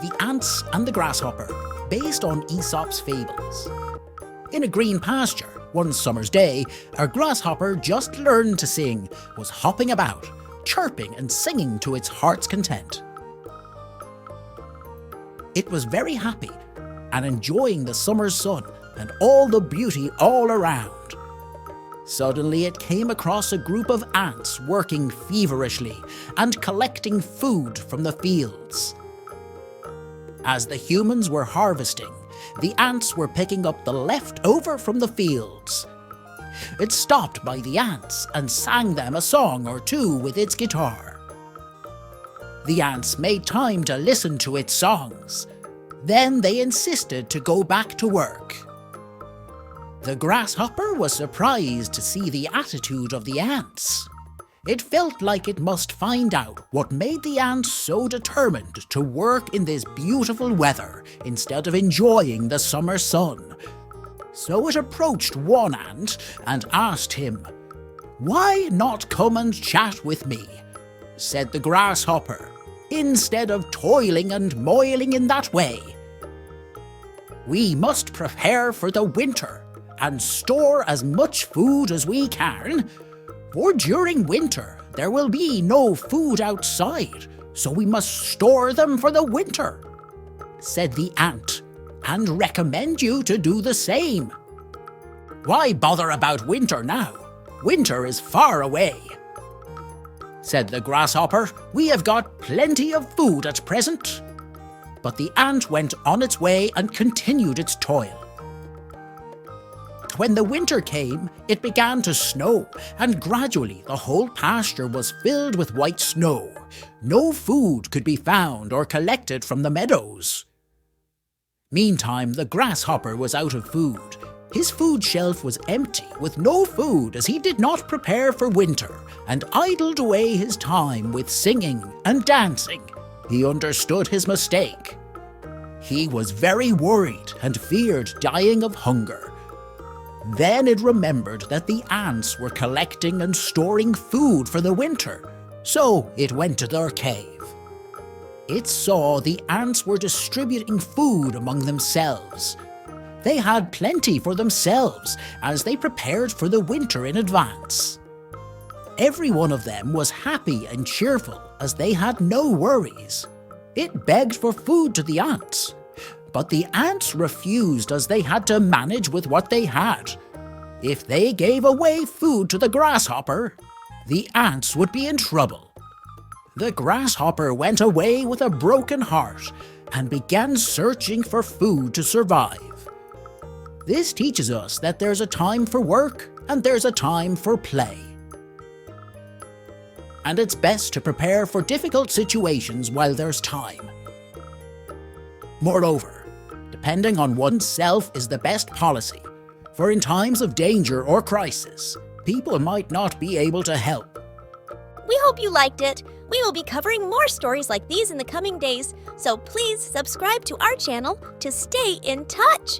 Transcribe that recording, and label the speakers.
Speaker 1: The Ants and the Grasshopper, based on Aesop's fables. In a green pasture, one summer's day, a grasshopper just learned to sing was hopping about, chirping and singing to its heart's content. It was very happy and enjoying the summer's sun and all the beauty all around. Suddenly it came across a group of ants working feverishly and collecting food from the fields. As the humans were harvesting, the ants were picking up the leftover from the fields. It stopped by the ants and sang them a song or two with its guitar. The ants made time to listen to its songs. Then they insisted to go back to work. The grasshopper was surprised to see the attitude of the ants. It felt like it must find out what made the ants so determined to work in this beautiful weather instead of enjoying the summer sun. So it approached one ant and asked him, "Why not come and chat with me?" said the grasshopper, "instead of toiling and moiling in that way. We must prepare for the winter and store as much food as we can, for during winter there will be no food outside, so we must store them for the winter," said the ant, "and recommend you to do the same." "Why bother about winter now? Winter is far away," said the grasshopper. "We have got plenty of food at present." But the ant went on its way and continued its toil. When the winter came, it began to snow, and gradually the whole pasture was filled with white snow. No food could be found or collected from the meadows. Meantime, the grasshopper was out of food. His food shelf was empty, with no food, as he did not prepare for winter, and idled away his time with singing and dancing. He understood his mistake. He was very worried and feared dying of hunger. Then it remembered that the ants were collecting and storing food for the winter, so it went to their cave. It saw the ants were distributing food among themselves. They had plenty for themselves as they prepared for the winter in advance. Every one of them was happy and cheerful as they had no worries. It begged for food to the ants, but the ants refused as they had to manage with what they had. If they gave away food to the grasshopper, the ants would be in trouble. The grasshopper went away with a broken heart and began searching for food to survive. This teaches us that there's a time for work and there's a time for play. And it's best to prepare for difficult situations while there's time. Moreover, depending on oneself is the best policy, for in times of danger or crisis, people might not be able to help.
Speaker 2: We hope you liked it. We will be covering more stories like these in the coming days, so please subscribe to our channel to stay in touch.